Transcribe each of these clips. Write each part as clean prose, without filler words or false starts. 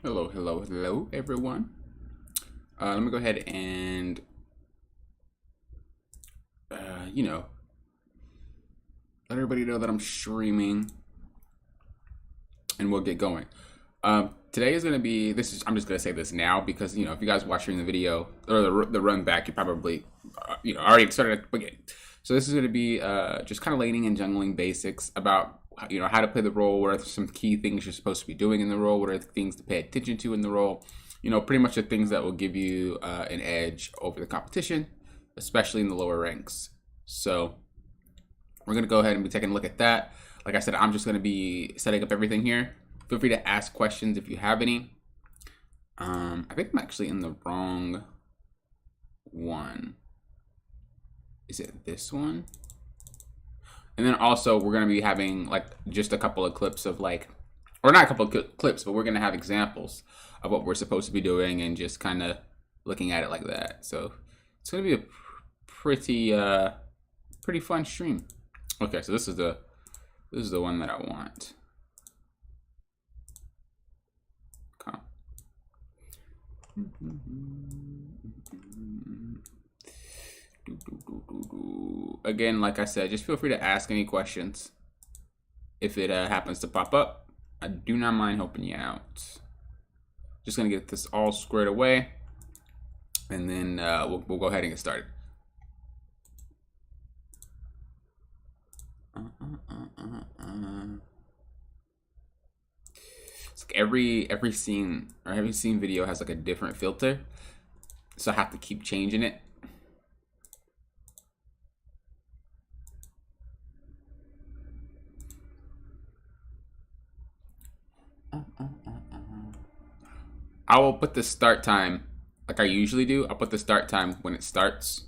Hello, everyone. Let me go ahead and, uh, you know, let everybody know that I'm streaming, and we'll get going. Today is going to be I'm just going to say this now because if you guys watching the video or the run back, you probably already started at the beginning. So this is going to be just kind of laning and jungling basics about how to play the role, what are some key things you're supposed to be doing in the role, what are the things to pay attention to in the role. Pretty much the things that will give you an edge over the competition, especially in the lower ranks. So we're going to go ahead and be taking a look at that. Like I said, I'm just going to be setting up everything here. Feel free to ask questions if you have any. I think I'm actually in the wrong one. Is it this one? And then also we're going to be having just a couple of clips of or not a couple of clips, but we're going to have examples of what we're supposed to be doing and just kind of looking at it like that. So it's going to be a pretty fun stream. Okay, so this is the one that I want. Okay. Again, like I said, just feel free to ask any questions if it happens to pop up. I do not mind helping you out. Just gonna get this all squared away, and then we'll go ahead and get started. It's like every scene or every scene video has like a different filter, so I have to keep changing it. I will put the start time like I usually do. I'll put the start time when it starts.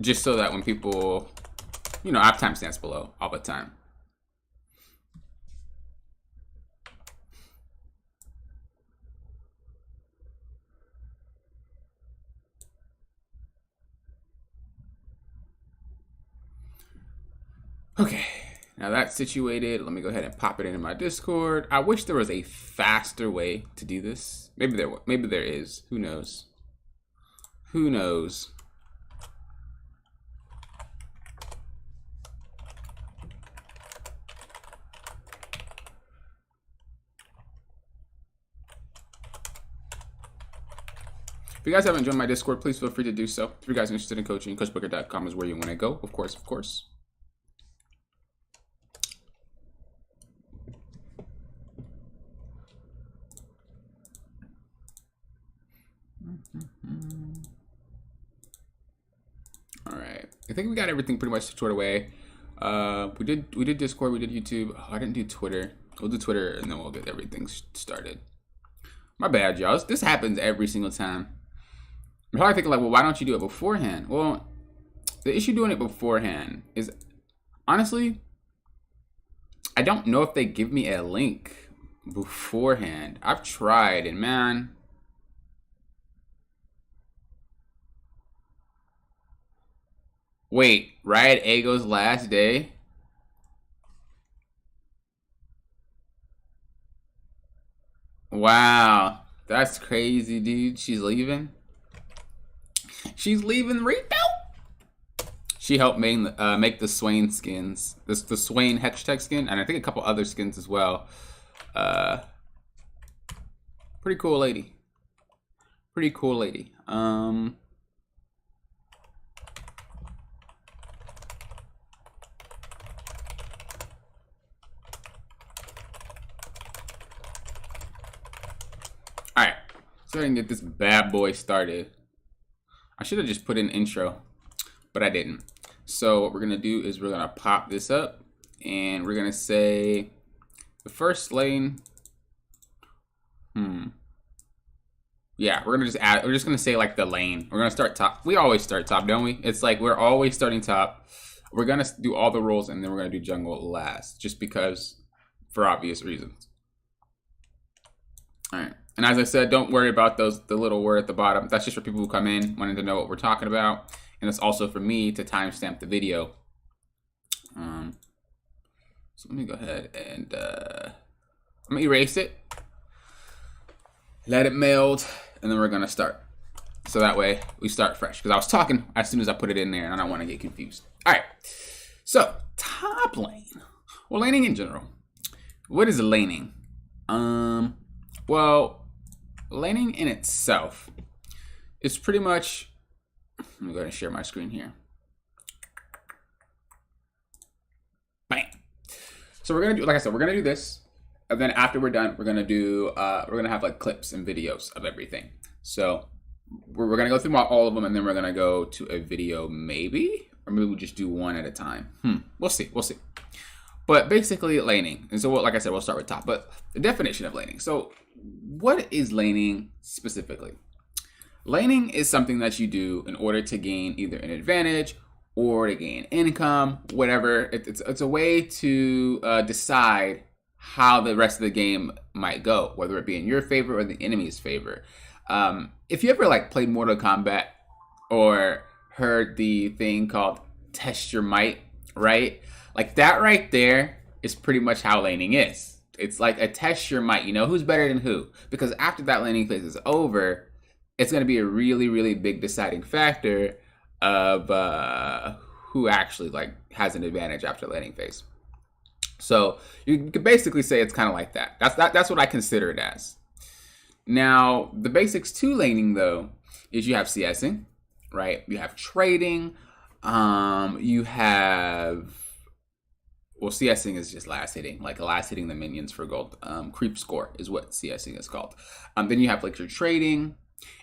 Just so that when people, I have timestamps below all the time. Okay, now that's situated. Let me go ahead and pop it into my Discord. I wish there was a faster way to do this. Maybe there is. Who knows? Who knows? If you guys haven't joined my Discord, please feel free to do so. If you guys are interested in coaching, coachbooker.com is where you want to go. Of course. All right. I think we got everything pretty much sorted away. We did Discord, we did YouTube. Oh, I didn't do Twitter. We'll do Twitter and then we'll get everything started. My bad, y'all. This happens every single time. I'm probably thinking well, why don't you do it beforehand? Well, the issue doing it beforehand is, honestly, I don't know if they give me a link beforehand. I've tried, and man, wait, Riot Ego's last day? Wow, that's crazy, dude. She's leaving. She's leaving Rito. She helped make the Swain skins, the Swain Hextech skin, and I think a couple other skins as well. Pretty cool lady. Alright, so I can get this bad boy started. I should have just put in intro, but I didn't. So what we're going to do is we're going to pop this up, and we're going to say the first lane. Yeah, we're going to just add, we're just going to say the lane. We're going to start top. We always start top, don't we? It's we're always starting top. We're going to do all the roles, and then we're going to do jungle last, just because, for obvious reasons. All right. And as I said, don't worry about the little word at the bottom. That's just for people who come in wanting to know what we're talking about. And it's also for me to timestamp the video So let me go ahead and I'm gonna erase it, let it meld, and then we're gonna start. So that way we start fresh. Because I was talking as soon as I put it in there, and I don't want to get confused. All right. So top lane, or laning in general. What is laning? Well, laning in itself is pretty much. Let me go ahead and share my screen here. Bam. So we're gonna do, like I said, we're gonna do this, and then after we're done, we're gonna do, we're gonna have like clips and videos of everything. So we're gonna go through all of them, and then we're gonna go to a video, maybe, or maybe we'll just do one at a time. We'll see. But basically, laning. And so, like I said, we'll start with top. But the definition of laning. So, what is laning specifically? Laning is something that you do in order to gain either an advantage or to gain income, whatever. It's a way to decide how the rest of the game might go, whether it be in your favor or the enemy's favor. If you ever like played Mortal Kombat or heard the thing called test your might, right? Like that right there is pretty much how laning is. It's like a test your might, you know, who's better than who? Because after that laning phase is over, it's going to be a really, really big deciding factor of who actually like has an advantage after the laning phase. So you could basically say it's kind of like that. That's what I consider it as. Now, the basics to laning, though, is you have CSing, right? You have trading. You have... Well, CSing is just last hitting, like last hitting the minions for gold. Creep score is what CSing is called. Then you have like your trading.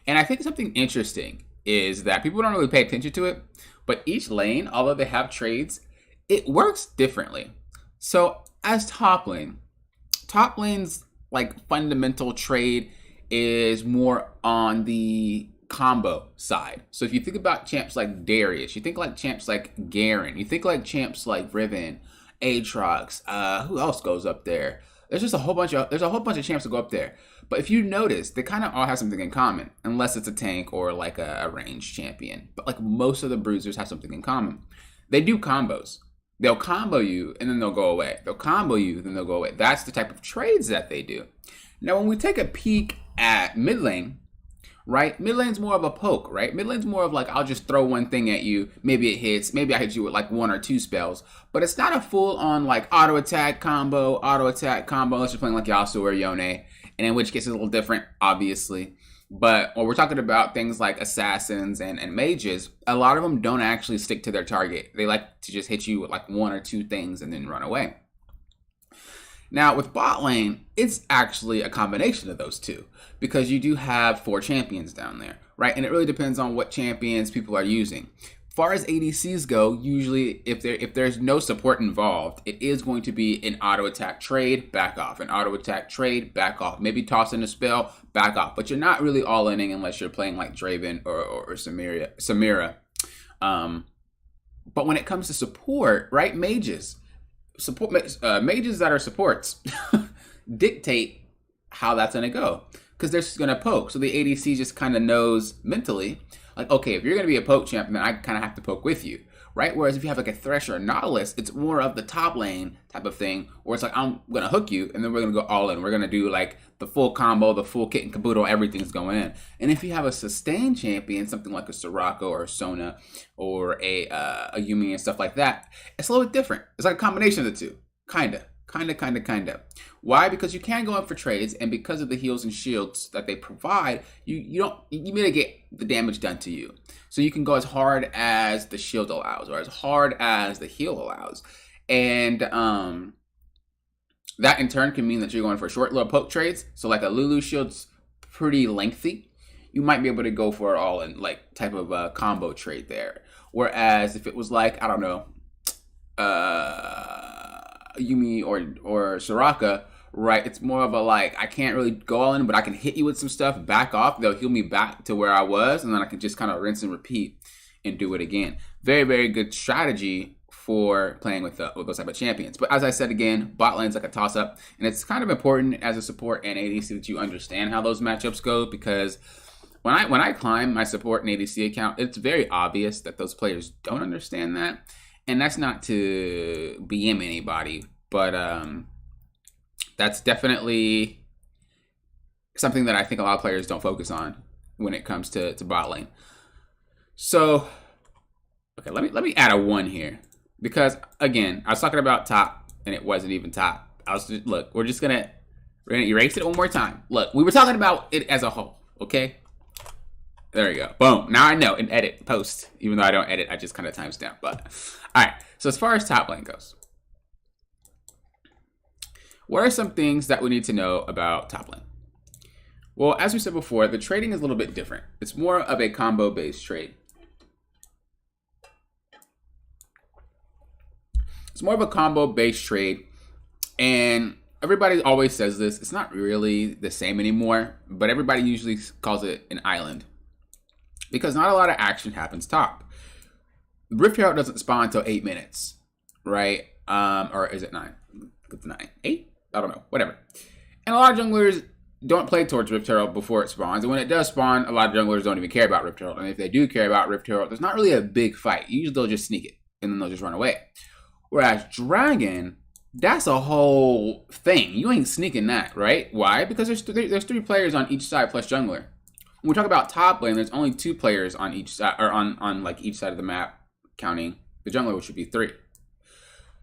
And I think something interesting is that people don't really pay attention to it, but each lane, although they have trades, it works differently. So as top lane's like fundamental trade is more on the combo side. So if you think about champs like Darius, you think like champs like Garen, you think like champs like Riven, Aatrox, who else goes up there? There's a whole bunch of champs that go up there. But if you notice, they kind of all have something in common, unless it's a tank or like a ranged champion. But like most of the bruisers have something in common. They do combos. They'll combo you and then they'll go away. They'll combo you, then they'll go away. That's the type of trades that they do. Now, when we take a peek at mid lane, right? Mid lane's more of a poke, right? Mid lane's more of like, I'll just throw one thing at you. Maybe it hits. Maybe I hit you with like one or two spells. But it's not a full on like auto attack combo, unless you're playing like Yasuo or Yone. And in which case it's a little different, obviously. But when we're talking about things like assassins and mages, a lot of them don't actually stick to their target. They like to just hit you with like one or two things and then run away. Now, with bot lane, it's actually a combination of those two because you do have 4 champions down there, right? And it really depends on what champions people are using. As far as ADCs go, usually if there's no support involved, it is going to be an auto attack trade, back off, an auto attack trade, back off, maybe toss in a spell, back off. But you're not really all-inning unless you're playing like Draven or Samira. But when it comes to support, right, mages that are supports dictate how that's going to go because they're just going to poke. So the ADC just kind of knows mentally, like, okay, if you're going to be a poke champ, then I kind of have to poke with you, right? Whereas if you have like a Thresh or a Nautilus, it's more of the top lane type of thing, where it's like, I'm going to hook you, and then we're going to go all in. We're going to do like the full combo, the full kit and caboodle, everything's going in. And if you have a sustained champion, something like a Soraka or a Sona or a Yuumi and stuff like that, it's a little bit different. It's like a combination of the two, kinda. Why? Because you can go in for trades, and because of the heals and shields that they provide, you mitigate the damage done to you. So you can go as hard as the shield allows, or as hard as the heal allows, and that in turn can mean that you're going for short little poke trades. So like a Lulu shield's pretty lengthy, you might be able to go for it all in like type of a combo trade there. Whereas if it was like, I don't know, Yuumi or Soraka, right? It's more of a like, I can't really go all in, but I can hit you with some stuff, back off, they'll heal me back to where I was, and then I can just kind of rinse and repeat and do it again. Very, very good strategy for playing with those type of champions. But as I said again, bot lane's like a toss-up, and it's kind of important as a support and ADC that you understand how those matchups go, because when I climb my support and ADC account, it's very obvious that those players don't understand that. And that's not to BM anybody, but that's definitely something that I think a lot of players don't focus on when it comes to bot lane. So, okay, let me add a 1 here, because again, I was talking about top and it wasn't even top. Look, we're gonna erase it one more time. Look, we were talking about it as a whole, okay? There we go. Boom. Now I know and edit, post. Even though I don't edit, I just kind of timestamp. But all right. So as far as top lane goes, what are some things that we need to know about top lane? Well, as we said before, the trading is a little bit different. It's more of a combo-based trade. It's more of a combo-based trade, and everybody always says this. It's not really the same anymore, but everybody usually calls it an island, because not a lot of action happens top. Rift Herald doesn't spawn until 8 minutes, right? Or is it 9? It's 9, 8? I don't know, whatever. And a lot of junglers don't play towards Rift Herald before it spawns. And when it does spawn, a lot of junglers don't even care about Rift Herald. And if they do care about Rift Herald, there's not really a big fight. Usually they'll just sneak it, and then they'll just run away. Whereas Dragon, that's a whole thing. You ain't sneaking that, right? Why? Because there's 3 players on each side plus jungler. When we talk about top lane, there's only 2 players on each side, or on like each side of the map, counting the jungler, which should be 3.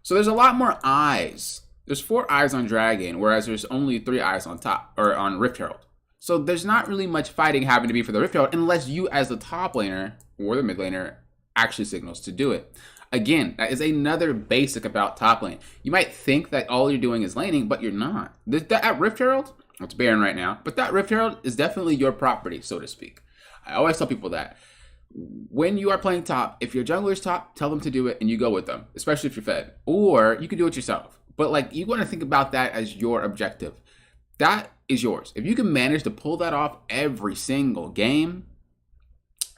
So there's a lot more eyes. There's 4 eyes on Dragon, whereas there's only 3 eyes on top, or on Rift Herald. So there's not really much fighting having to be for the Rift Herald unless you, as the top laner or the mid laner, actually signals to do it. Again, that is another basic about top lane. You might think that all you're doing is laning, but you're not. That Rift Herald, it's Baron right now, but that Rift Herald is definitely your property, so to speak. I always tell people that. When you are playing top, if your jungler's top, tell them to do it and you go with them, especially if you're fed. Or you can do it yourself. But like, you want to think about that as your objective. That is yours. If you can manage to pull that off every single game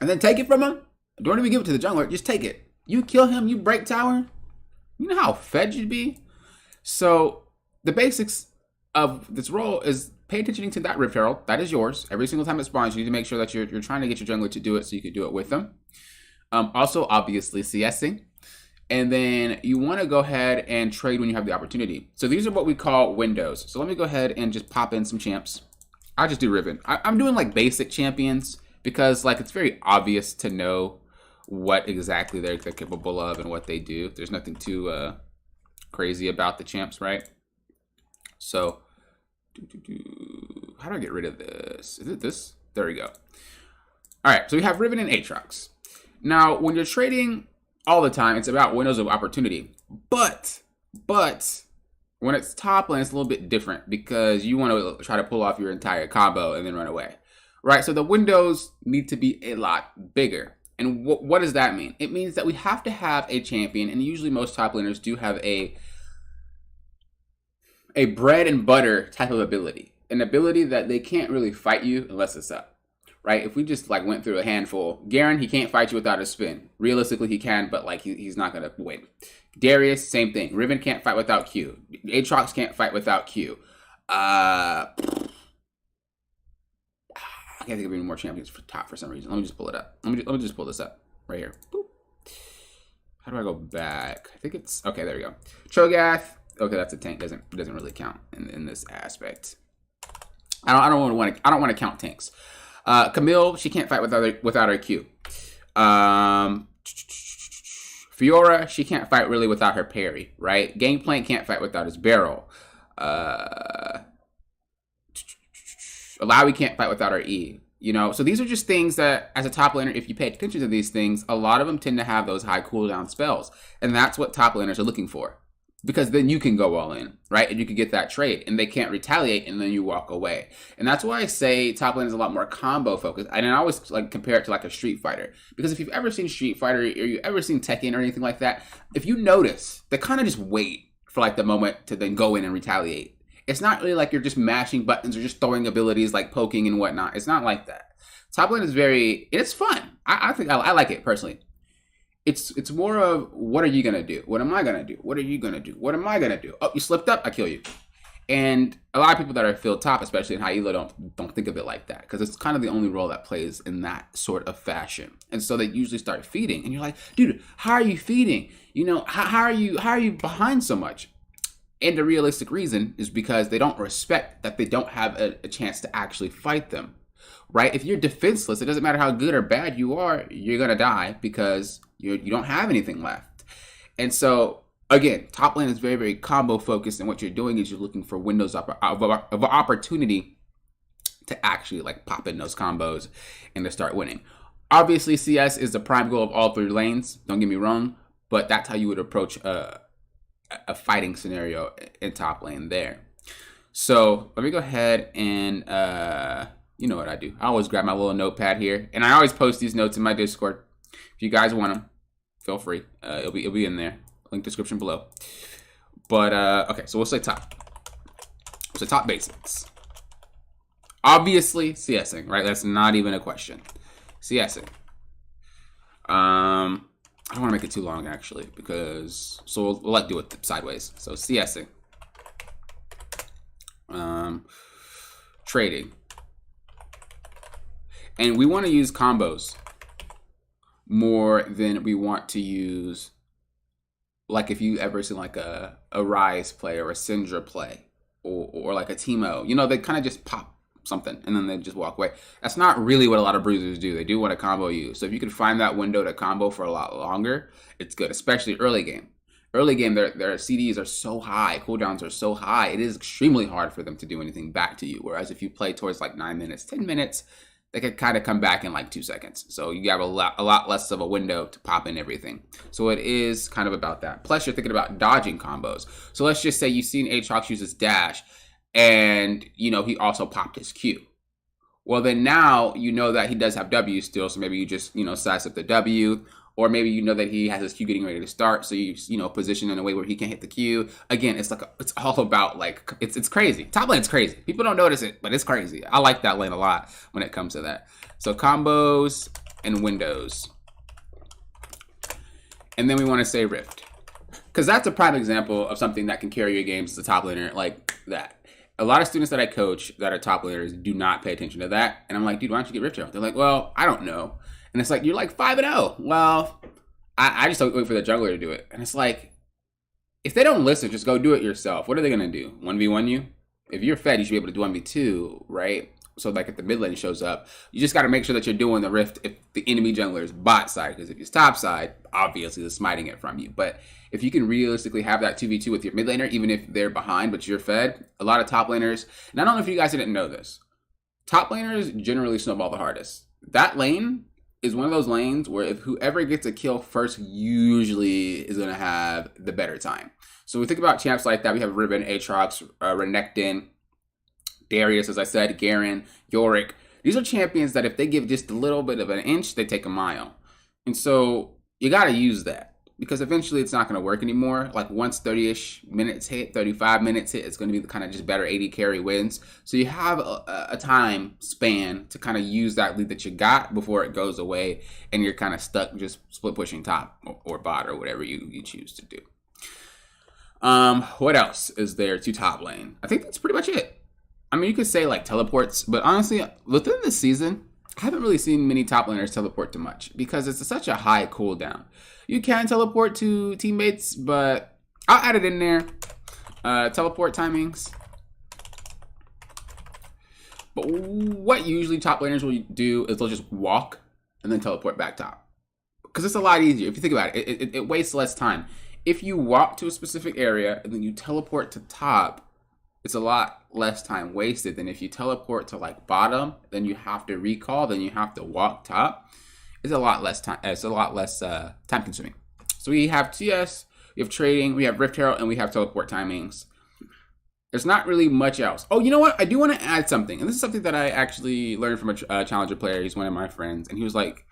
and then take it from him, don't even give it to the jungler, just take it. You kill him, you break tower. You know how fed you'd be? So the basics of this role is pay attention to that Rift Herald. That is yours. Every single time it spawns, you need to make sure that you're trying to get your jungler to do it so you can do it with them. Also, obviously, CSing. And then you want to go ahead and trade when you have the opportunity. So these are what we call windows. So let me go ahead and just pop in some champs. I'll just do Riven. I'm doing like basic champions because like it's very obvious to know what exactly they're capable of and what they do. There's nothing too crazy about the champs, right? So, how do I get rid of this? Is it this? There we go. All right, so we have Riven and Aatrox. Now, when you're trading all the time, it's about windows of opportunity. But when it's top lane, it's a little bit different because you want to try to pull off your entire combo and then run away, right? So the windows need to be a lot bigger. And what does that mean? It means that we have to have a champion, and usually most top laners do have a bread and butter type of ability. An ability that they can't really fight you unless it's up, right? If we just like went through a handful, Garen, he can't fight you without a spin. Realistically, he can, but like he's not going to win. Darius, same thing. Riven can't fight without Q. Aatrox can't fight without Q. I can't think of any more champions for top for some reason. Let me just pull it up. Let me just pull this up right here. Boop. How do I go back? I think it's okay. There we go. Cho'Gath. Okay, that's a tank. Doesn't really count in this aspect. I don't want to count tanks. Camille, she can't fight without her Q. Fiora, she can't fight really without her parry, right? Gangplank can't fight without his barrel. Alawi can't fight without her E. You know, so these are just things that, as a top laner, if you pay attention to these things, a lot of them tend to have those high cooldown spells. And that's what top laners are looking for. Because then you can go all in, right? And you can get that trade. And they can't retaliate, and then you walk away. And that's why I say top lane is a lot more combo focused. And I always like compare it to like a Street Fighter. Because if you've ever seen Street Fighter, or you've ever seen Tekken or anything like that, if you notice, they kind of just wait for like the moment to then go in and retaliate. It's not really like you're just mashing buttons or just throwing abilities like poking and whatnot. It's not like that. Top lane is it's fun. I think I like it personally. It's more of, what are you going to do? What am I going to do? What are you going to do? What am I going to do? Oh, you slipped up? I kill you. And a lot of people that are field top, especially in high elo, don't think of it like that because it's kind of the only role that plays in that sort of fashion. And so they usually start feeding, and you're like, dude, how are you feeding? You know, how are you behind so much? And the realistic reason is because they don't respect that they don't have a chance to actually fight them, right? If you're defenseless, it doesn't matter how good or bad you are, you're gonna die because you don't have anything left. And so again, top lane is very, very combo focused, and what you're doing is you're looking for windows of opportunity to actually like pop in those combos and to start winning. Obviously, CS is the prime goal of all 3 lanes. Don't get me wrong, but that's how you would approach a fighting scenario in top lane there. So let me go ahead and you know what I do. I always grab my little notepad here, and I always post these notes in my Discord. If you guys want them, feel free. It'll be in there. Link description below. But okay, so we'll say top. We'll say top basics. Obviously, CSing, right? That's not even a question. CSing. I don't want to make it too long actually, because so we'll do it sideways. So CSing. Trading. And we want to use combos more than we want to use, like if you ever seen like a Ryze play or a Syndra play or like a Teemo, you know, they kind of just pop something and then they just walk away. That's not really what a lot of bruisers do. They do want to combo you. So if you can find that window to combo for a lot longer, it's good, especially early game. Early game, their CDs are so high, cooldowns are so high, it is extremely hard for them to do anything back to you. Whereas if you play towards like 9 minutes, 10 minutes, they could kind of come back in like 2 seconds. So you have a lot less of a window to pop in everything. So it is kind of about that. Plus you're thinking about dodging combos. So let's just say you've seen Aatrox use his dash and you know he also popped his Q. Well then now you know that he does have W still, so maybe you just, you know, size up the W. Or maybe you know that he has his Q getting ready to start, so you know, position in a way where he can't hit the Q. Again, it's like it's all about like it's crazy. Top lane's crazy. People don't notice it, but it's crazy. I like that lane a lot when it comes to that. So combos and windows, and then we want to say Rift, because that's a prime example of something that can carry your games as a top laner like that. A lot of students that I coach that are top laners do not pay attention to that, and I'm like, dude, why don't you get Rift Herald? They're like, well, I don't know. And it's like, you're like 5-0. Well, I just don't wait for the jungler to do it. And it's like, if they don't listen, just go do it yourself. What are they going to do? 1v1 you? If you're fed, you should be able to do 1v2, right? So like if the mid lane shows up, you just got to make sure that you're doing the Rift if the enemy jungler is bot side. Because if it's top side, obviously they're smiting it from you. But if you can realistically have that 2v2 with your mid laner, even if they're behind but you're fed, a lot of top laners, and I don't know if you guys didn't know this, top laners generally snowball the hardest. That lane is one of those lanes where if whoever gets a kill first usually is going to have the better time. So we think about champs like that. We have Riven, Aatrox, Renekton, Darius, as I said, Garen, Yorick. These are champions that if they give just a little bit of an inch, they take a mile. And so you got to use that, because eventually it's not going to work anymore. Like once 30-ish minutes hit, 35 minutes hit, it's going to be kind of just better 80 carry wins. So you have a time span to kind of use that lead that you got before it goes away and you're kind of stuck just split pushing top or bot or whatever you choose to do. What else is there to top lane? I think that's pretty much it. I mean, you could say like teleports, but honestly, within this season, I haven't really seen many top laners teleport to much because it's such a high cooldown. You can teleport to teammates, but I'll add it in there. Teleport timings. But what usually top laners will do is they'll just walk and then teleport back top. Because it's a lot easier. If you think about it, it wastes less time. If you walk to a specific area and then you teleport to top, it's a lot less time wasted than if you teleport to like bottom, then you have to recall, then you have to walk top. It's a lot less time. It's a lot less time consuming. So we have TS, we have trading, we have Rift Herald, and we have teleport timings. There's not really much else. Oh, you know what? I do want to add something, and this is something that I actually learned from a challenger player. He's one of my friends, and he was like,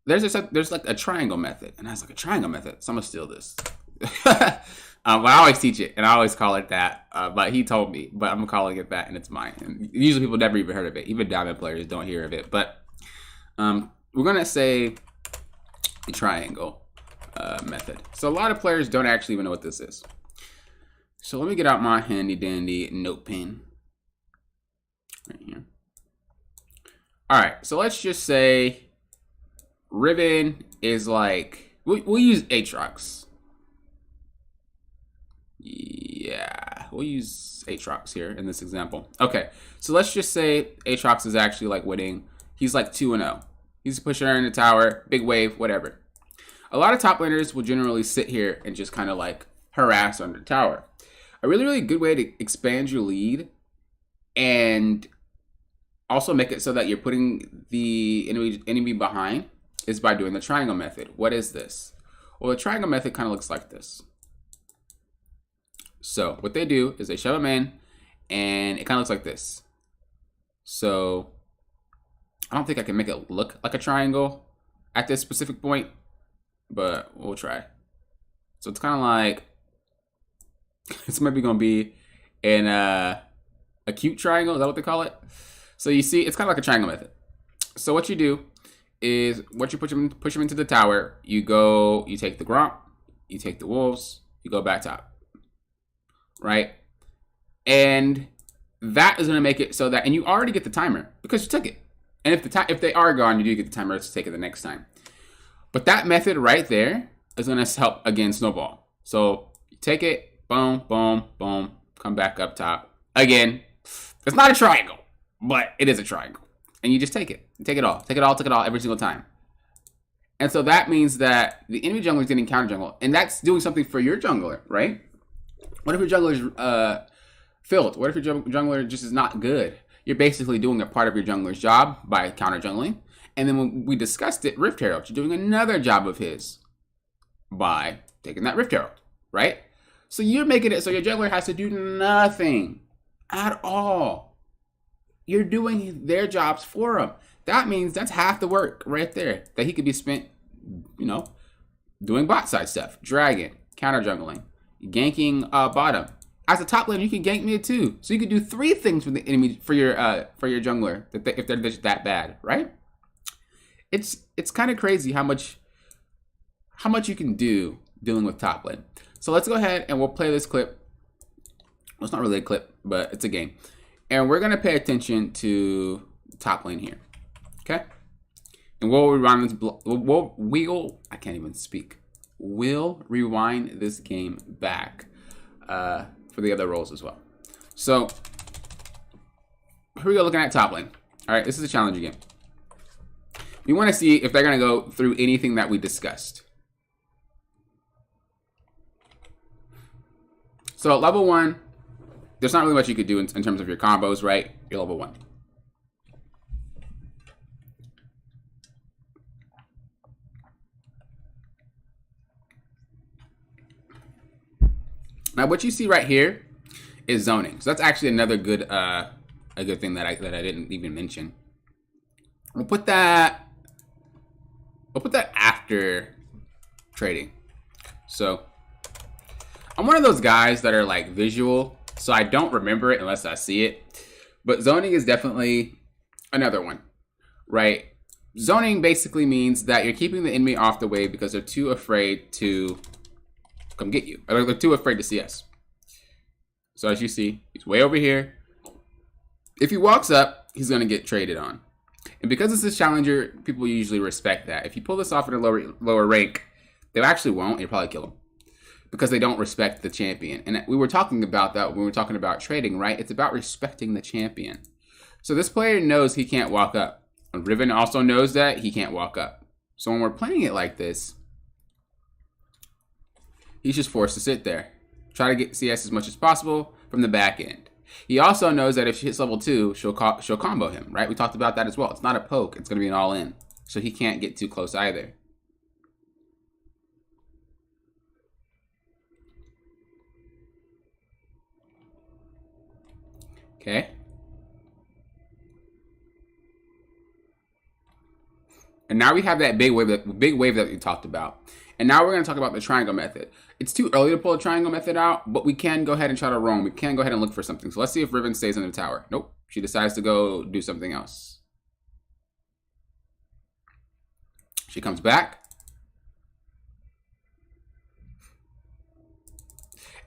"There's like a triangle method," and I was like, "A triangle method?" So I'm gonna steal this. Well, I always teach it, and I always call it that. But he told me, but I'm calling it that, and it's mine. And usually people never even heard of it. Even diamond players don't hear of it. But we're gonna say the triangle method. So a lot of players don't actually even know what this is. So let me get out my handy dandy note pen right here. All right, so let's just say Riven is like, we'll use Aatrox. Yeah, we'll use Aatrox here in this example. Okay, so let's just say Aatrox is actually like winning. He's like 2-0. He's pushing her in the tower, big wave, whatever. A lot of top laners will generally sit here and just kind of like harass under tower. A really, really good way to expand your lead and also make it so that you're putting the enemy behind is by doing the triangle method. What is this? Well, the triangle method kind of looks like this. So what they do is they shove them in, and it kind of looks like this. So I don't think I can make it look like a triangle at this specific point, but we'll try. So it's kind of like, it's maybe going to be an acute triangle. Is that what they call it? So you see, it's kind of like a triangle method. So what you do is, once you push them into the tower, you take the Gromp, you take the wolves, you go back top. Right? And that is going to make it so that, and you already get the timer because you took it. And if they are gone, you do get the timer to take it the next time. But that method right there is going to help against snowball. So you take it, boom, boom, boom, come back up top. Again, it's not a triangle, but it is a triangle. And you just take it. Take it all every single time. And so that means that the enemy jungler is getting counter jungle. And that's doing something for your jungler, right? What if your jungler is filled? What if your jungler just is not good? You're basically doing a part of your jungler's job by counter jungling. And then when we discussed it, Rift Herald, you're doing another job of his by taking that Rift Herald, right? So you're making it so your jungler has to do nothing at all. You're doing their jobs for him. That means that's half the work right there that he could be spent, doing bot side stuff, dragon, counter jungling, ganking bottom. As a top laner, you can gank mid too. So you can do 3 things for the enemy for your jungler if they're just that bad, right? It's kind of crazy how much you can do dealing with top lane. So let's go ahead and we'll play this clip. Well, it's not really a clip, but it's a game. And we're gonna pay attention to top lane here. Okay? And we'll rewind this I can't even speak. We'll rewind this game back for the other roles as well. So here we go, looking at top lane. All right, this is a challenger game. We want to see if they're going to go through anything that we discussed. So at level 1, there's not really much you could do in terms of your combos, right? You're level 1. Now what you see right here is zoning. So that's actually another good a good thing that I didn't even mention. We'll put that after trading. So I'm one of those guys that are like visual, so I don't remember it unless I see it. But zoning is definitely another one, right? Zoning basically means that you're keeping the enemy off the wave because they're too afraid to come get you. Or they're too afraid to see us. So as you see, he's way over here. If he walks up, he's going to get traded on. And because it's a challenger, people usually respect that. If you pull this off at a lower rank, they actually won't. You'll probably kill him. Because they don't respect the champion. And we were talking about that when we were talking about trading, right? It's about respecting the champion. So this player knows he can't walk up. And Riven also knows that he can't walk up. So when we're playing it like this, he's just forced to sit there. Try to get CS as much as possible from the back end. He also knows that if she hits level 2, she'll combo him, right? We talked about that as well. It's not a poke. It's going to be an all-in. So he can't get too close either. Okay. And now we have that big wave that we talked about. And now we're going to talk about the triangle method. It's too early to pull a triangle method out, but we can go ahead and try to roam. We can go ahead and look for something. So let's see if Riven stays in the tower. Nope. She decides to go do something else. She comes back.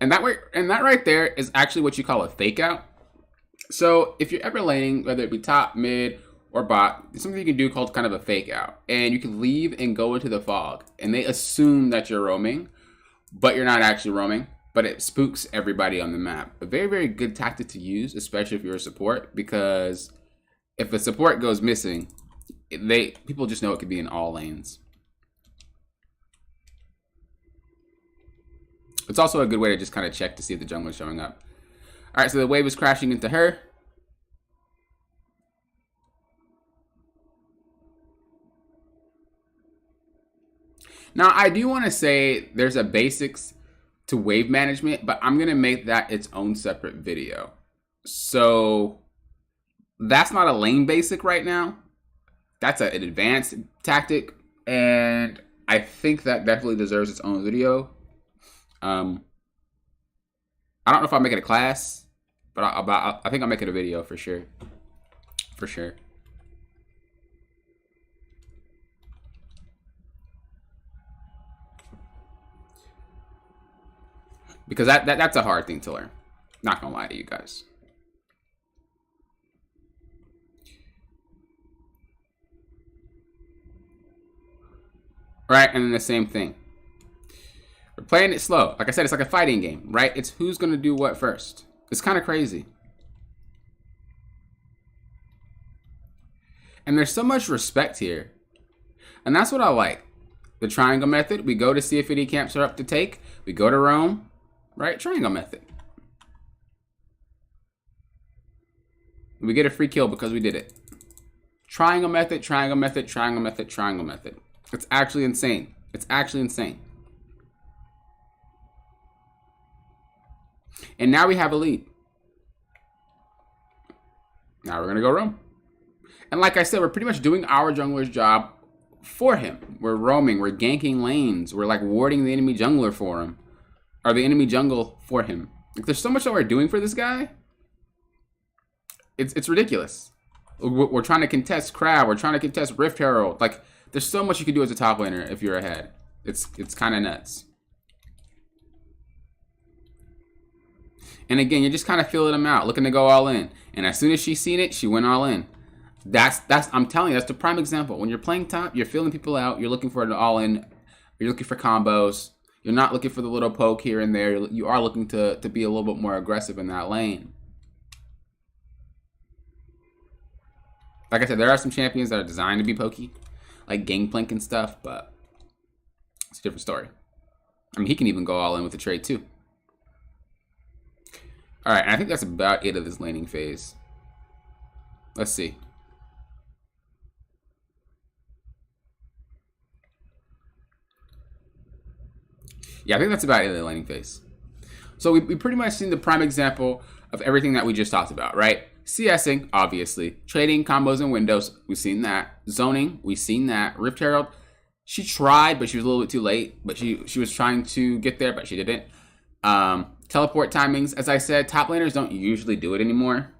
And that right there is actually what you call a fake out. So if you're ever laning, whether it be top, mid, or bot, there's something you can do called kind of a fake out. And you can leave and go into the fog. And they assume that you're roaming, but you're not actually roaming. But it spooks everybody on the map. A very, very good tactic to use, especially if you're a support, because if a support goes missing, people just know it could be in all lanes. It's also a good way to just kind of check to see if the jungler's showing up. All right, so the wave is crashing into her. Now, I do want to say there's a basics to wave management, but I'm going to make that its own separate video. So that's not a lane basic right now. That's an advanced tactic, and I think that definitely deserves its own video. I don't know if I'll make it a class, but I think I'll make it a video for sure. For sure. Because that's a hard thing to learn. Not gonna lie to you guys. Right, and then the same thing. We're playing it slow. Like I said, it's like a fighting game, right? It's who's gonna do what first. It's kind of crazy. And there's so much respect here. And that's what I like. The triangle method. We go to see if any camps are up to take. We go to roam. Right? Triangle method. We get a free kill because we did it. Triangle method, triangle method, triangle method, triangle method. It's actually insane. It's actually insane. And now we have a lead. Now we're going to go roam. And like I said, we're pretty much doing our jungler's job for him. We're roaming. We're ganking lanes. We're like warding the enemy jungler for him. Or the enemy jungle for him. Like, there's so much that we're doing for this guy. It's ridiculous. We're trying to contest Crab. We're trying to contest Rift Herald. Like, there's so much you can do as a top laner if you're ahead. It's kind of nuts. And again, you're just kind of feeling them out, looking to go all in. And as soon as she seen it, she went all in. That's I'm telling you, that's the prime example. When you're playing top, you're feeling people out. You're looking for an all in. You're looking for combos. You're not looking for the little poke here and there. You are looking to be a little bit more aggressive in that lane. Like I said, there are some champions that are designed to be pokey, like Gangplank and stuff, but it's a different story. I mean, he can even go all in with the trade too. All right, and I think that's about it of this laning phase. Let's see. Yeah, I think that's about it of the laning phase. So we pretty much seen the prime example of everything that we just talked about, right? CSing, obviously. Trading, combos, and windows, we've seen that. Zoning, we've seen that. Rift Herald, she tried, but she was a little bit too late. But she was trying to get there, but she didn't. Teleport timings, as I said, top laners don't usually do it anymore.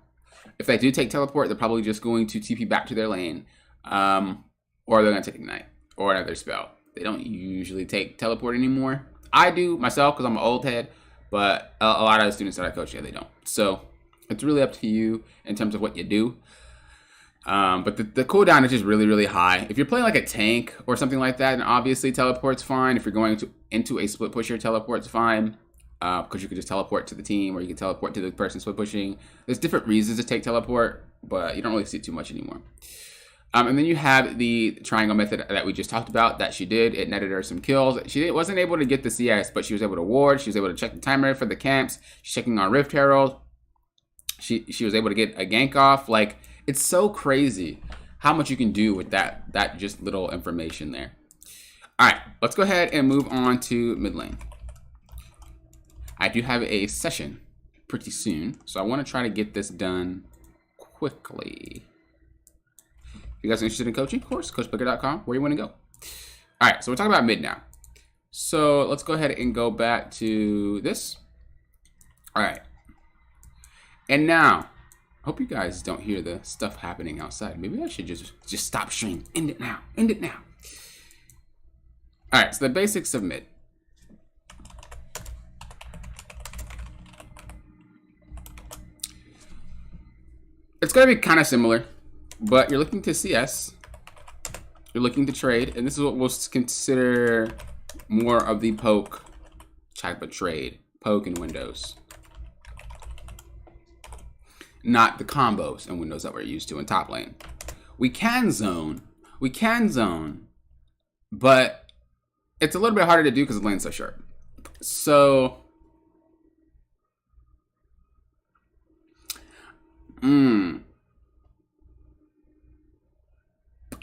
If they do take teleport, they're probably just going to TP back to their lane. Or they're going to take Ignite or another spell. They don't usually take teleport anymore. I do myself because I'm an old head, but a lot of the students that I coach, yeah, they don't. So it's really up to you in terms of what you do. But the cooldown is just really, really high. If you're playing like a tank or something like that, then obviously teleport's fine. If you're going into a split pusher, teleport's fine. Because you could just teleport to the team or you can teleport to the person split pushing. There's different reasons to take teleport, but you don't really see it too much anymore. And then you have the triangle method that we just talked about that she did. It netted her some kills. She wasn't able to get the CS, but she was able to ward. She was able to check the timer for the camps. She's checking on Rift Herald. She was able to get a gank off. Like, it's so crazy how much you can do with that just little information there. All right, let's go ahead and move on to mid lane. I do have a session pretty soon, so I want to try to get this done quickly. If you guys are interested in coaching, of course, coachbooker.com, where you want to go. All right, so we're talking about mid now. So let's go ahead and go back to this. All right. And now, I hope you guys don't hear the stuff happening outside. Maybe I should just stop stream. End it now. End it now. All right, so the basics of mid. It's going to be kind of similar, but you're looking to CS. You're looking to trade, and this is what we'll consider more of the poke type of trade. Poke in Windows. Not the combos in Windows that we're used to in top lane. We can zone, but it's a little bit harder to do because the lane's so short. So,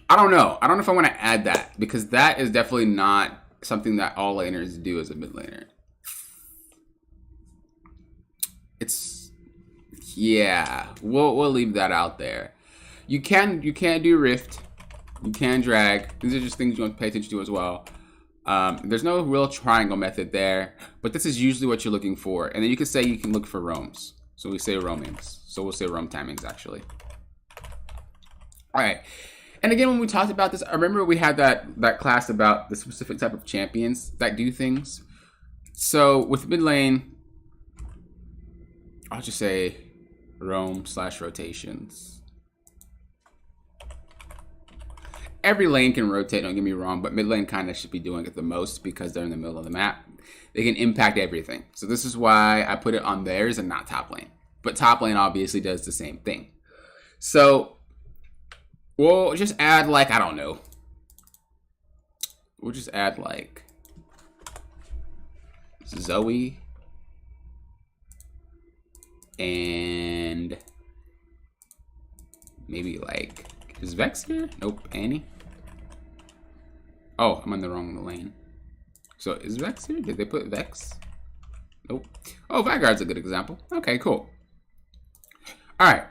I don't know. I don't know if I want to add that, because that is definitely not something that all laners do as a mid laner. Yeah, we'll leave that out there. You can do Rift. You can drag. These are just things you want to pay attention to as well. There's no real triangle method there, but this is usually what you're looking for. And then you can say you can look for roams. So we say roamings. So we'll say roam timings, actually. All right. And again, when we talked about this, I remember we had that class about the specific type of champions that do things. So with mid lane, I'll just say roam/rotations. Every lane can rotate, don't get me wrong, but mid lane kind of should be doing it the most because they're in the middle of the map. They can impact everything. So this is why I put it on theirs and not top lane. But top lane obviously does the same thing. So we'll just add, like, I don't know. We'll just add, like, Zoe and maybe, like, is Vex here? Nope. Annie? Oh, I'm on the wrong lane. So is Vex here? Did they put Vex? Nope. Oh, Vanguard's a good example. Okay, cool. All right.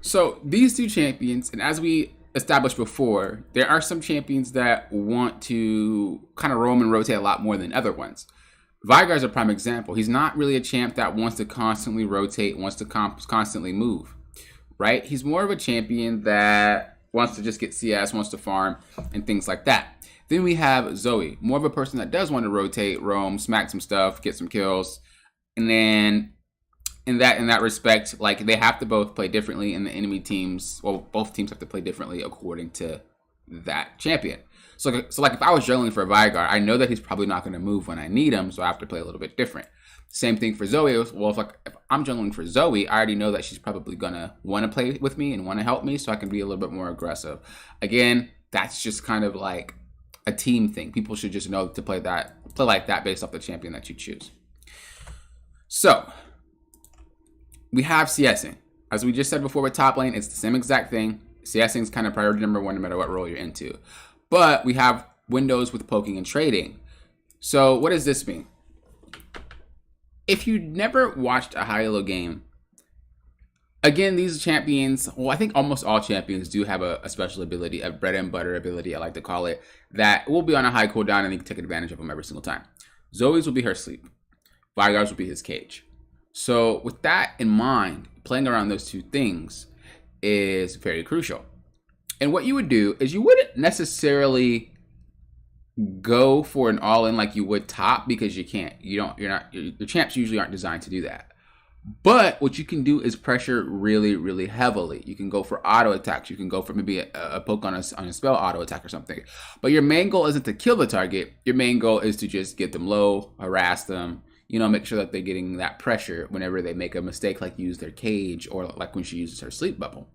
So these two champions, and as we established before, there are some champions that want to kind of roam and rotate a lot more than other ones. Veigar's a prime example. He's not really a champ that wants to constantly rotate, wants to constantly move, right? He's more of a champion that wants to just get CS, wants to farm, and things like that. Then we have Zoe, more of a person that does want to rotate, roam, smack some stuff, get some kills. And then in that respect, like, they have to both play differently, and the enemy teams, well, both teams have to play differently according to that champion. So like if I was jungling for Veigar, I know that he's probably not going to move when I need him, so I have to play a little bit different. Same thing for Zoe. Well, if I'm jungling for Zoe, I already know that she's probably going to want to play with me and want to help me, so I can be a little bit more aggressive. Again, that's just kind of like a team thing. People should just know to play like that based off the champion that you choose. So we have CSing. As we just said before with top lane, it's the same exact thing. CSing is kind of priority number one no matter what role you're into. But we have windows with poking and trading. So what does this mean? If you never watched a high-elo game, again, these champions, well, I think almost all champions do have a special ability, a bread and butter ability, I like to call it, that will be on a high cooldown and you can take advantage of them every single time. Zoe's will be her sleep. Veigar's will be his cage. So with that in mind, playing around those two things is very crucial. And what you would do is you wouldn't necessarily go for an all-in like you would top, because you can't. Your champs usually aren't designed to do that. But what you can do is pressure really, really heavily. You can go for auto attacks. You can go for maybe a poke on a spell auto attack or something. But your main goal isn't to kill the target. Your main goal is to just get them low, harass them, make sure that they're getting that pressure whenever they make a mistake, like use their cage or like when she uses her sleep bubble.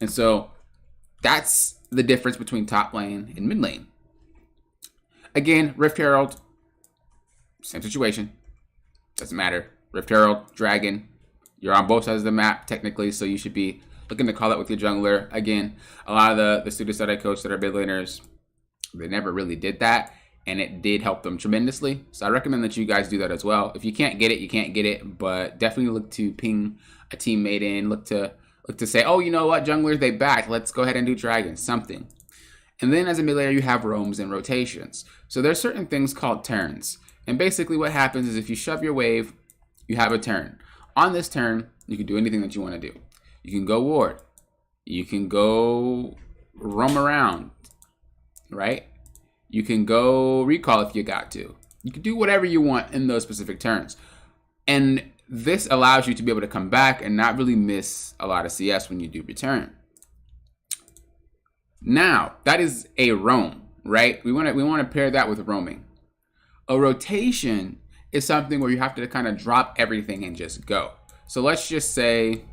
And so that's the difference between top lane and mid lane. Again, Rift Herald, same situation. Doesn't matter. Rift Herald, Dragon, you're on both sides of the map technically, so you should be looking to call that with your jungler. Again, a lot of the students that I coach that are mid laners, they never really did that, and it did help them tremendously. So I recommend that you guys do that as well. If you can't get it, you can't get it, but definitely look to ping a teammate in, look to say, oh, you know what, junglers, they backed. Let's go ahead and do Dragon, something. And then as a mid laner, you have roams and rotations. So there's certain things called turns. And basically what happens is if you shove your wave, you have a turn. On this turn, you can do anything that you want to do. You can go ward. You can go roam around, right? You can go recall if you got to. You can do whatever you want in those specific turns. And this allows you to be able to come back and not really miss a lot of CS when you do return. Now, that is a roam, right? We want to pair that with roaming. A rotation is something where you have to kind of drop everything and just go. So let's just say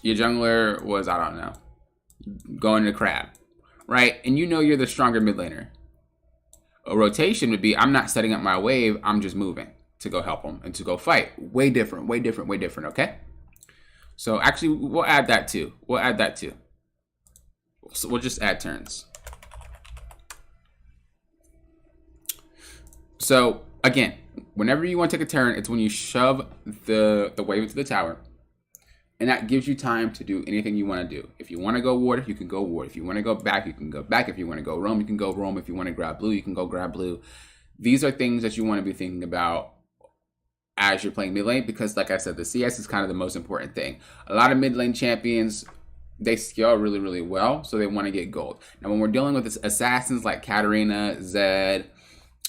your jungler was, I don't know, going to crab, right? And you know you're the stronger mid laner. A rotation would be, I'm not setting up my wave, I'm just moving to go help them and to go fight. Way different, okay? So actually, we'll add that too. So we'll just add turns. So again, whenever you want to take a turn, it's when you shove the wave into the tower. And that gives you time to do anything you want to do. If you want to go ward, you can go ward. If you want to go back, you can go back. If you want to go roam, you can go roam. If you want to grab blue, you can go grab blue. These are things that you want to be thinking about as you're playing mid lane, because like I said, the CS is kind of the most important thing. A lot of mid lane champions, they scale really, really well, so they want to get gold. Now, when we're dealing with assassins like Katarina, Zed,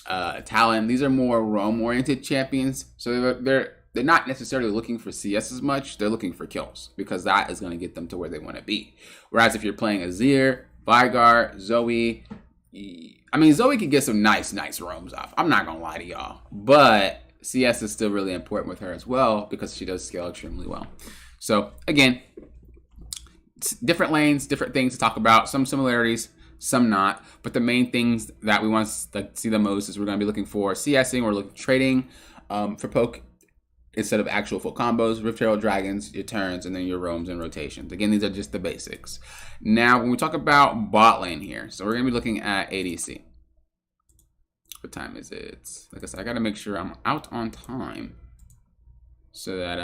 Talon, these are more roam-oriented champions, so they're not necessarily looking for CS as much. They're looking for kills, because that is going to get them to where they want to be. Whereas if you're playing Azir, Veigar, Zoe, I mean, Zoe can get some nice roams off. I'm not going to lie to y'all, but CS is still really important with her as well, because she does scale extremely well. So again, different lanes, different things to talk about, some similarities, some not, but the main things that we want to see the most is we're going to be looking for CSing, we're looking trading for poke instead of actual full combos, Rift Herald Dragons, your turns, and then your roams and rotations. Again, these are just the basics. Now, when we talk about bot lane here, so we're going to be looking at ADC. What time is it? Like I said, I got to make sure I'm out on time so that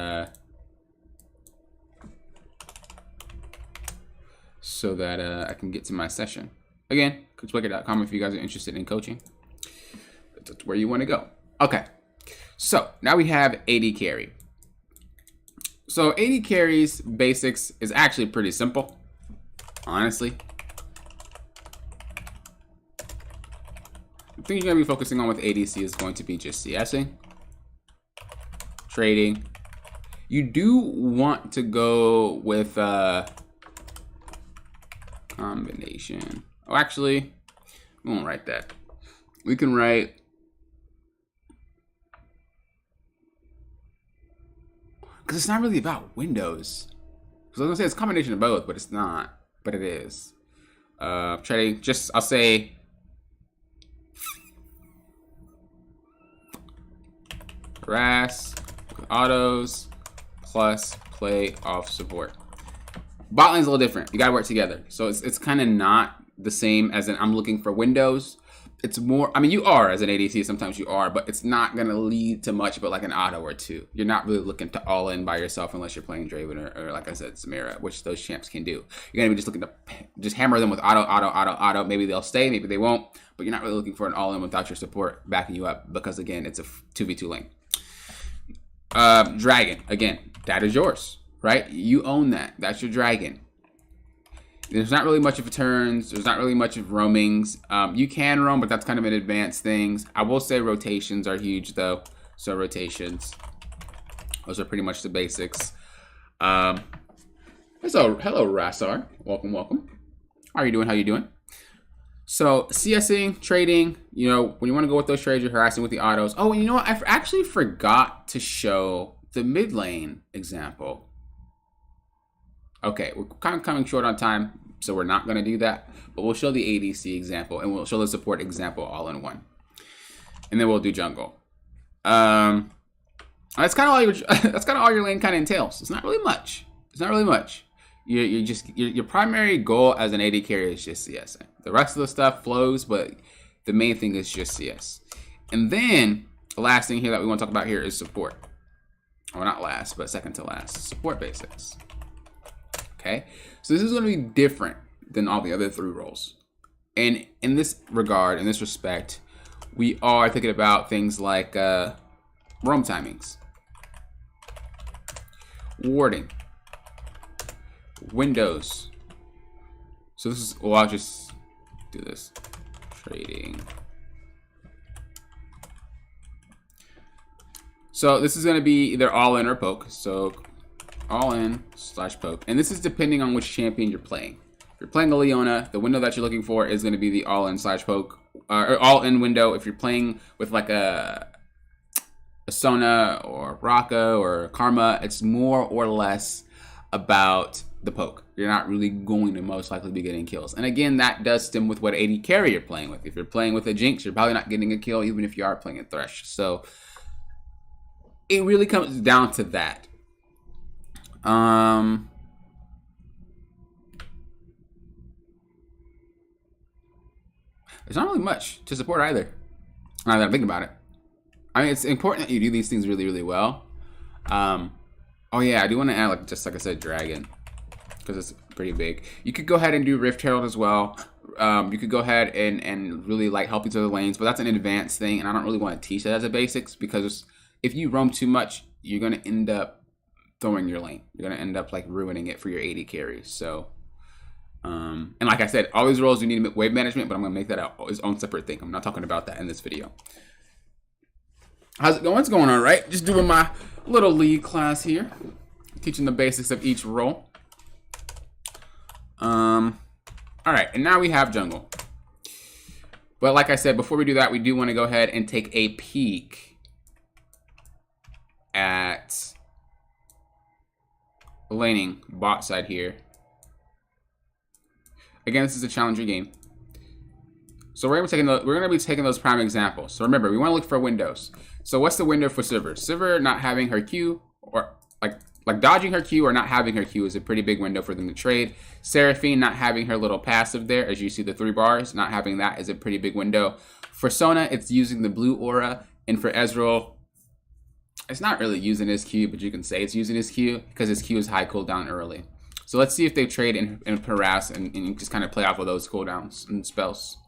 I can get to my session. Again, coachbucket.com if you guys are interested in coaching. That's where you want to go. Okay, so now we have AD carry. So AD carries basics is actually pretty simple, honestly. The thing you're going to be focusing on with ADC is going to be just CSing, trading. You do want to go with combination. Oh, actually, we won't write that. We can write because it's not really about windows. Because I was gonna say it's a combination of both, but it's not. But it is. Trading. Just I'll say harass with autos plus play off support. Bot lane's a little different. You gotta work together. So it's kind of not the same as in I'm looking for windows. It's more, I mean, you are as an ADC, sometimes you are, but it's not gonna lead to much but like an auto or two. You're not really looking to all in by yourself unless you're playing Draven or like I said, Samira, which those champs can do. You're gonna be just looking to just hammer them with auto. Maybe they'll stay, maybe they won't, but you're not really looking for an all in without your support backing you up, because again, it's a 2v2 lane. Dragon, again, that is yours, right? You own that. That's your dragon. There's not really much of turns. There's not really much of roamings. You can roam, but that's kind of an advanced things. I will say rotations are huge though. So rotations, those are pretty much the basics. So hello Rasar, welcome. How are you doing? So CSing, trading, you know, when you want to go with those trades, you're harassing with the autos. Oh, and you know what? I actually forgot to show the mid lane example. Okay, we're kind of coming short on time, so we're not going to do that. But we'll show the ADC example, and we'll show the support example all in one. And then we'll do jungle. That's kind of all your lane kind of entails. It's not really much. Your primary goal as an AD carry is just CS. The rest of the stuff flows, but the main thing is just CS. And then the last thing here that we want to talk about here is support. Well, not last, but second to last. Support basics. Okay, so this is going to be different than all the other 3 roles. And in this regard, in this respect, we are thinking about things like roam timings, warding, windows. So this is, well, I'll just do this. Trading. So this is going to be either all in or poke. So all in / poke. And this is depending on which champion you're playing. If you're playing a Leona, the window that you're looking for is going to be the all in / poke. Or all in window. If you're playing with like a Sona or Raka or Karma, it's more or less about the poke. You're not really going to most likely be getting kills. And again, that does stem with what AD carry you're playing with. If you're playing with a Jinx, you're probably not getting a kill even if you are playing a Thresh. So it really comes down to that. There's not really much to support either. Now that I'm thinking about it. I mean, it's important that you do these things really, really well. Oh yeah, I do want to add, like, just like I said, Dragon, because it's pretty big. You could go ahead and do Rift Herald as well. You could go ahead and really like help each other lanes, but that's an advanced thing, and I don't really want to teach that as a basics, because if you roam too much, you're gonna end up throwing your lane. You're gonna end up like ruining it for your AD carries. So, and like I said, all these roles you need wave management, but I'm gonna make that its own separate thing. I'm not talking about that in this video. How's it going? What's going on, right? Just doing my little league class here. Teaching the basics of each role. Alright, and now we have jungle. But like I said, before we do that, we do want to go ahead and take a peek at laning bot side here. Again, this is a challenger game. So we're gonna be taking those prime examples. So remember, we want to look for windows. So what's the window for Sivir? Sivir not having her Q, or like dodging her Q or not having her Q, is a pretty big window for them to trade. Seraphine not having her little passive there, as you see the 3 bars, not having that is a pretty big window. For Sona, it's using the blue aura, and for Ezreal, it's not really using his Q, but you can say it's using his Q because his Q is high cooldown early. So let's see if they trade and harass and just kind of play off of those cooldowns and spells.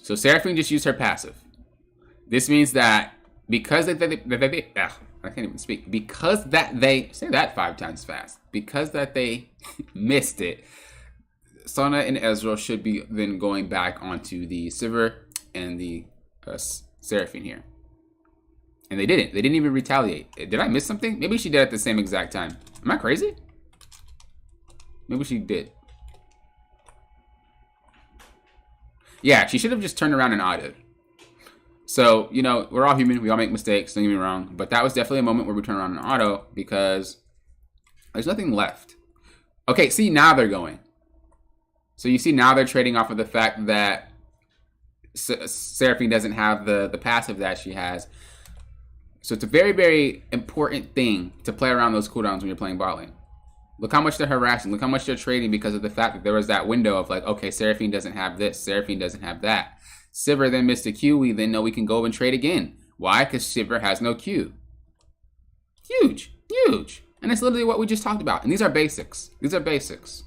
So Seraphine just used her passive. This means that because I can't even speak. Because that they say that 5 times fast. Because that they missed it, Sona and Ezreal should be then going back onto the Sivir and the Seraphine here. And they didn't. They didn't even retaliate. Did I miss something? Maybe she did at the same exact time. Am I crazy? Maybe she did. Yeah, she should have just turned around and autoed. So, you know, we're all human. We all make mistakes. Don't get me wrong. But that was definitely a moment where we turn around and auto because there's nothing left. Okay, see, now they're going. So you see now they're trading off of the fact that Seraphine doesn't have the passive that she has. So it's a very, very important thing to play around those cooldowns when you're playing bot lane. Look how much they're harassing. Look how much they're trading because of the fact that there was that window of like, okay, Seraphine doesn't have this. Seraphine doesn't have that. Sivir then missed a Q. We then know we can go and trade again. Why? Because Sivir has no Q. Huge. Huge. And it's literally what we just talked about. And these are basics. These are basics.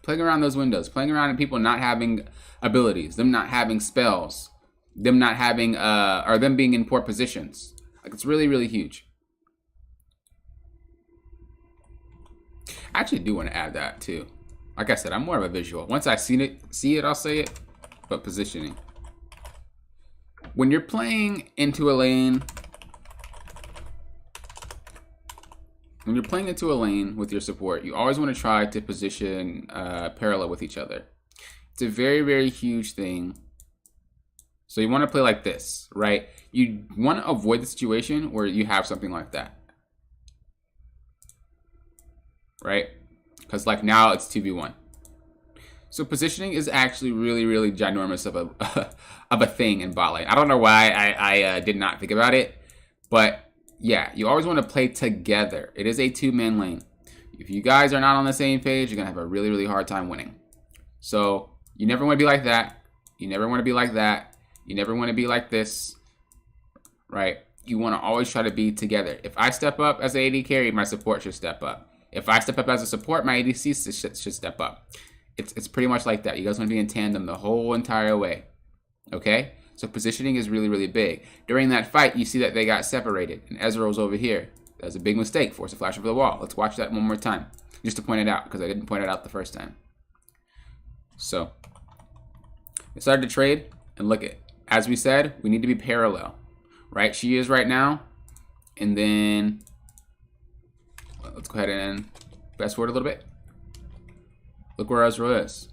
Playing around those windows. Playing around and people not having abilities. Them not having spells. Them not having, or them being in poor positions. Like, it's really, really huge. I actually do want to add that too. Like I said, I'm more of a visual. Once I see it, I'll say it. But positioning. When you're playing into a lane, with your support, you always want to try to position parallel with each other. It's a very, very huge thing. So you want to play like this, right? You want to avoid the situation where you have something like that. Right? Because like now it's 2v1. So positioning is actually really, really ginormous of a thing in bot lane. I don't know why I did not think about it. But yeah, you always want to play together. It is a 2-man lane. If you guys are not on the same page, you're going to have a really, really hard time winning. So you never want to be like that. You never want to be like that. You never want to be like this. Right? You want to always try to be together. If I step up as an AD carry, my support should step up. If I step up as a support, my ADC should step up. It's pretty much like that. You guys want to be in tandem the whole entire way. Okay? So positioning is really, really big. During that fight, you see that they got separated. And Ezreal's over here. That was a big mistake. Force a flash over the wall. Let's watch that one more time. Just to point it out, because I didn't point it out the first time. So, they started to trade. And look, as we said, we need to be parallel. right? She is right now. And then let's go ahead and fast forward a little bit. Look where Ezreal is.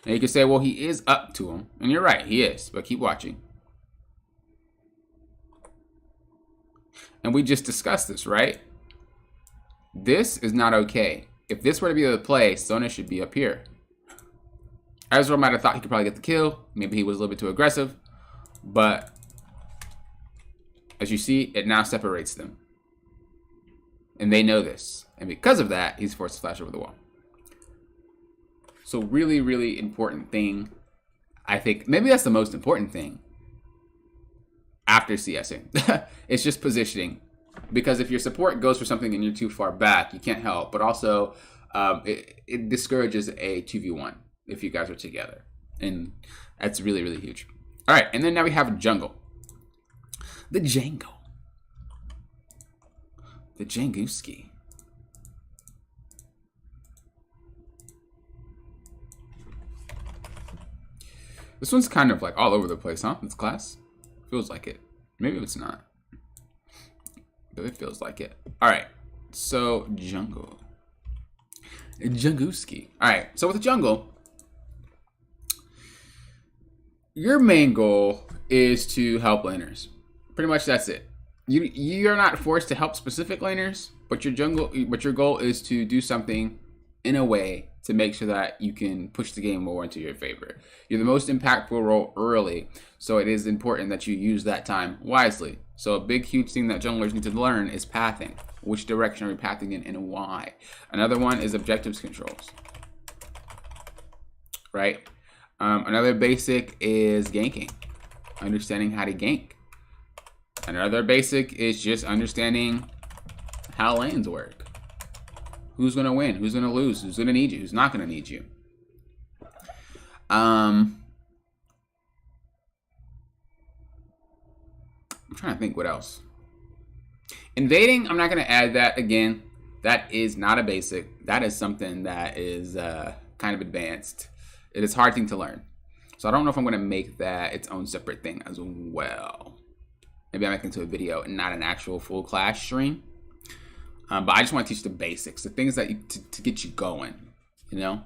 Now you can say, well, he is up to him. And you're right, he is. But keep watching. And we just discussed this, right? This is not okay. If this were to be the play, Sona should be up here. Ezreal might have thought he could probably get the kill. Maybe he was a little bit too aggressive. But as you see, it now separates them. And they know this. And because of that, he's forced to flash over the wall. So really, really important thing. I think maybe that's the most important thing after CSing. It's just positioning. Because if your support goes for something and you're too far back, you can't help. But also, it discourages a 2v1 if you guys are together. And that's really, really huge. All right, and then now we have jungle. The Django. The Janguski. This one's kind of like all over the place, huh? This class? Feels like it. Maybe it's not. But it feels like it. Alright. So, jungle. Janguski. Alright, so with the jungle, your main goal is to help laners. Pretty much that's it. You're not forced to help specific laners, but your goal is to do something in a way to make sure that you can push the game more into your favor. You're the most impactful role early, so it is important that you use that time wisely. So a big, huge thing that junglers need to learn is pathing. Which direction are we pathing in and why? Another one is objectives controls, right? Another basic is ganking, understanding how to gank. Another basic is just understanding how lanes work. Who's going to win? Who's going to lose? Who's going to need you? Who's not going to need you? I'm trying to think what else. Invading, I'm not going to add that again. That is not a basic. That is something that is kind of advanced. It is a hard thing to learn. So I don't know if I'm going to make that its own separate thing as well. Maybe I'll make it into a video and not an actual full class stream. But I just want to teach the basics, the things that to get you going, you know?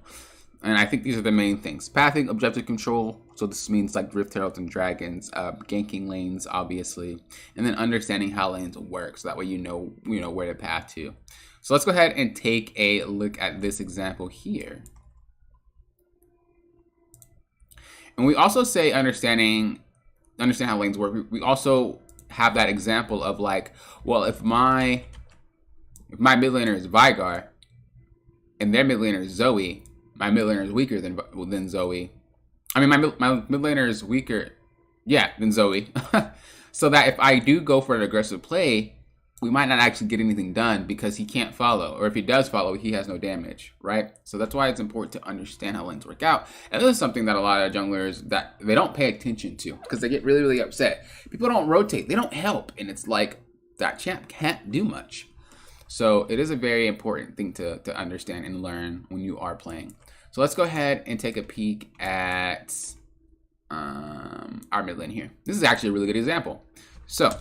And I think these are the main things. Pathing, objective control. So this means like Rift Heralds and Dragons, ganking lanes, obviously. And then understanding how lanes work. So that way you know where to path to. So let's go ahead and take a look at this example here. And we also say understand how lanes work. We also have that example of like, well, if my mid laner is Veigar and their mid laner is Zoe, my mid laner is weaker than Zoe. I mean, my mid laner is weaker, than Zoe. So that if I do go for an aggressive play, we might not actually get anything done because he can't follow. Or if he does follow, he has no damage, right? So that's why it's important to understand how lanes work out. And this is something that a lot of junglers, that they don't pay attention to because they get really, really upset. People don't rotate. They don't help. And it's like, that champ can't do much. So it is a very important thing to understand and learn when you are playing. So let's go ahead and take a peek at our mid lane here. This is actually a really good example. So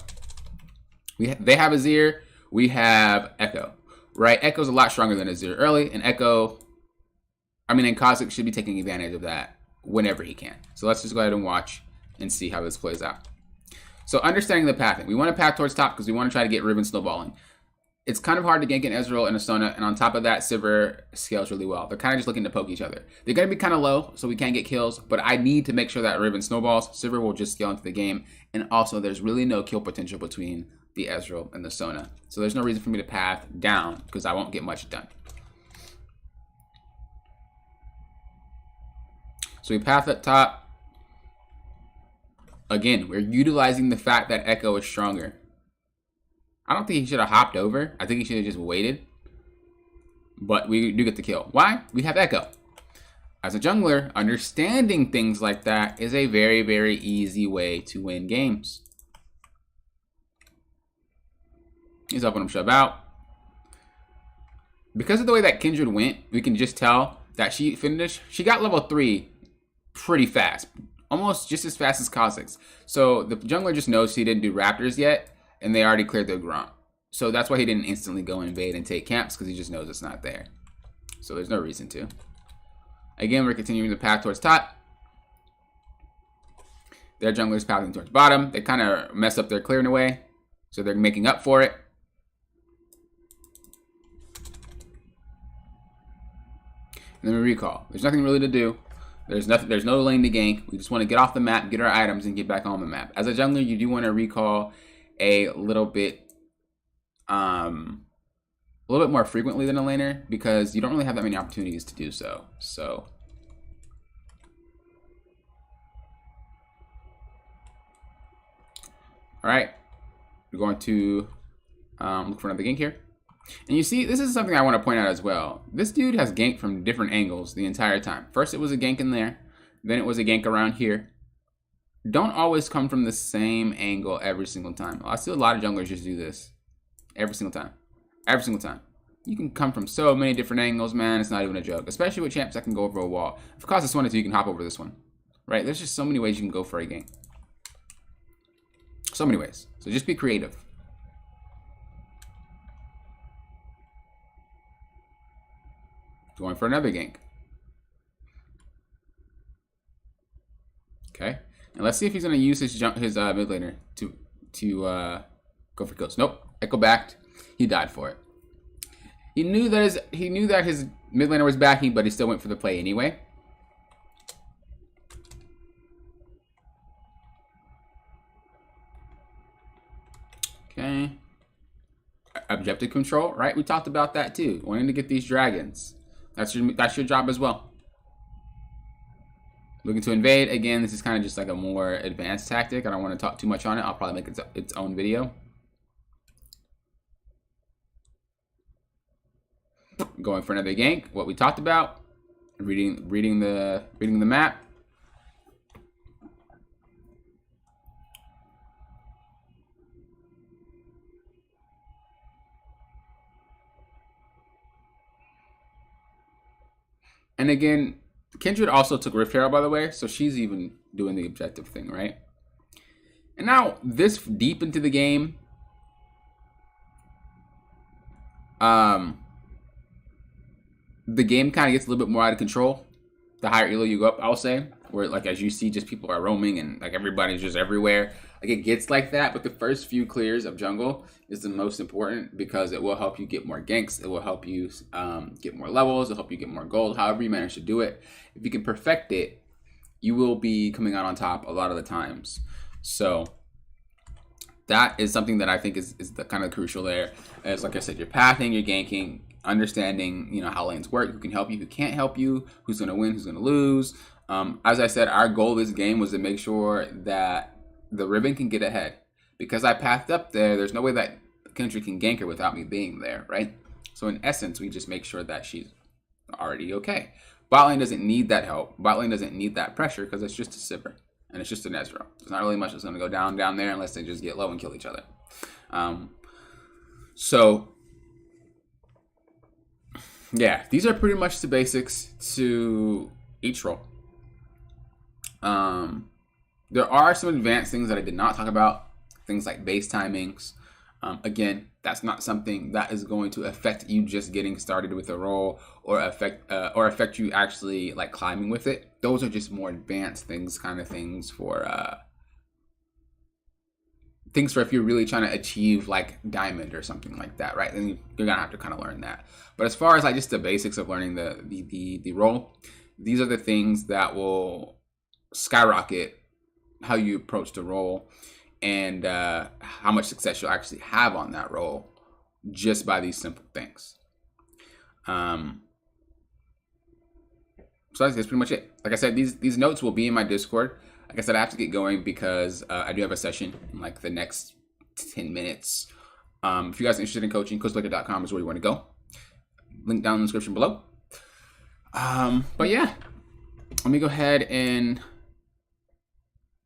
they have Azir, we have Echo, right? Echo's a lot stronger than Azir early, and Kha'Zix should be taking advantage of that whenever he can. So let's just go ahead and watch and see how this plays out. So understanding the pathing. We want to path towards top because we want to try to get Riven snowballing. It's kind of hard to gank an Ezreal and a Sona, and on top of that, Sivir scales really well. They're kind of just looking to poke each other. They're going to be kind of low, so we can't get kills, but I need to make sure that Riven snowballs. Sivir will just scale into the game, and also there's really no kill potential between the Ezreal and the Sona. So there's no reason for me to path down, because I won't get much done. So we path up top. Again, we're utilizing the fact that Echo is stronger. I don't think he should have hopped over. I think he should have just waited. But we do get the kill. Why? We have Echo. As a jungler, understanding things like that is a very, very easy way to win games. He's helping him shove out. Because of the way that Kindred went, we can just tell that she got level 3 pretty fast. almost just as fast as Kha'Zix. So the jungler just knows he didn't do Raptors yet, and they already cleared their Gromp. So that's why he didn't instantly go invade and take camps, because he just knows it's not there. So there's no reason to. Again, we're continuing the path towards top. Their jungler's pathing towards bottom. They kind of mess up their clearing away, so they're making up for it. And then we recall. There's nothing really to do. There's no lane to gank. We just want to get off the map, get our items, and get back on the map. As a jungler, you do want to recall a little bit more frequently than a laner, because you don't really have that many opportunities to do so. So all right, we're going to look for another gank here. And you see, this is something I want to point out as well. This dude has ganked from different angles the entire time. First, it was a gank in there. Then it was a gank around here. Don't always come from the same angle every single time. I see a lot of junglers just do this. Every single time. Every single time. You can come from so many different angles, man. It's not even a joke. Especially with champs that can go over a wall. If it costs us 1 or 2, you can hop over this one. Right? There's just so many ways you can go for a gank. So many ways. So just be creative. Going for another gank. Okay. And let's see if he's going to use his mid laner to go for kills. Nope. Echo backed. He died for it. He knew that his mid laner was backing, but he still went for the play anyway. Okay. Objective control, right? We talked about that too. Wanting to get these dragons. That's your job as well. Looking to invade. Again, this is kind of just like a more advanced tactic. I don't want to talk too much on it. I'll probably make its own video. Going for another gank. What we talked about. Reading the map. And again, Kindred also took Rift Herald, by the way, so she's even doing the objective thing, right? And now, this deep into the game, the game kind of gets a little bit more out of control. The higher elo you go up, I'll say, where like as you see, just people are roaming and like everybody's just everywhere. Like it gets like that, but the first few clears of jungle is the most important because it will help you get more ganks. It will help you get more levels. It'll help you get more gold. However you manage to do it, if you can perfect it, you will be coming out on top a lot of the times. So that is something that I think is the kind of crucial there. As like I said, you're pathing, you're ganking, understanding how lanes work, who can help you, who can't help you, who's going to win, who's going to lose. As I said, our goal this game was to make sure that the Riven can get ahead. Because I pathed up there, there's no way that Kindred can gank her without me being there, right? So in essence, we just make sure that she's already okay. Bot lane doesn't need that help. Bot lane doesn't need that pressure because it's just a Sivir. And it's just an Ezreal. There's not really much that's going to go down there unless they just get low and kill each other. So yeah, these are pretty much the basics to each role. There are some advanced things that I did not talk about. Things like base timings. Again, that's not something that is going to affect you just getting started with a role or affect you actually like climbing with it. Those are just more advanced things, kind of things for if you're really trying to achieve like diamond or something like that, right? Then you're gonna have to kind of learn that. But as far as like just the basics of learning the role, these are the things that will skyrocket how you approach the role and how much success you'll actually have on that role just by these simple things. So that's pretty much it. Like I said, these notes will be in my Discord. Like I said, I have to get going because I do have a session in like the next 10 minutes. If you guys are interested in coaching, CoachBlaker.com is where you want to go. Link down in the description below. But yeah, let me go ahead and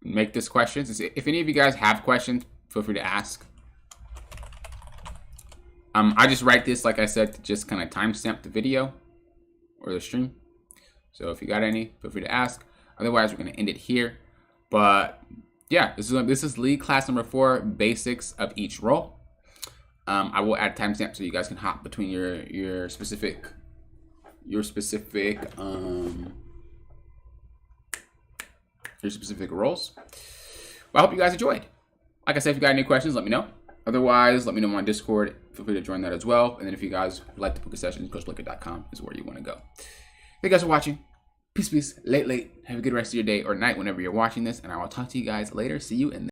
make this questions. If any of you guys have questions, feel free to ask. I just write this, like I said, to just kind of timestamp the video or the stream. So if you got any, feel free to ask. Otherwise, we're going to end it here. But yeah, this is League class number 4, basics of each role. I will add timestamps so you guys can hop between your specific roles. But I hope you guys enjoyed. Like I said, if you got any questions, let me know. Otherwise, let me know on Discord. Feel free to join that as well. And then if you guys would like to book a session, coachblicker.com is where you want to go. Thank you guys for watching. Peace, peace. Late. Have a good rest of your day or night whenever you're watching this. And I will talk to you guys later. See you in the